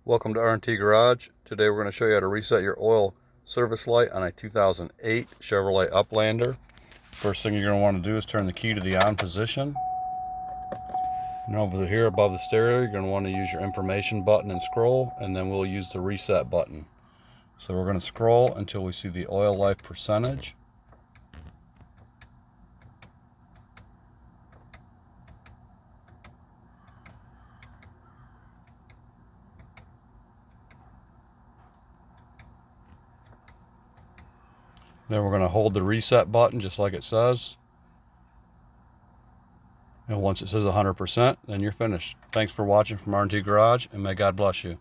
Welcome to R&T Garage. Today we're going to show you how to reset your oil service light on a 2008 Chevrolet Uplander. First thing you're going to want to do is turn the key to the on position. And over here above the stereo, you're going to want to use your information button and scroll, and then we'll use the reset button. So we're going to scroll until we see the oil life percentage. Then we're going to hold the reset button just like it says. And once it says 100%, then you're finished. Thanks for watching from R&T Garage, and may God bless you.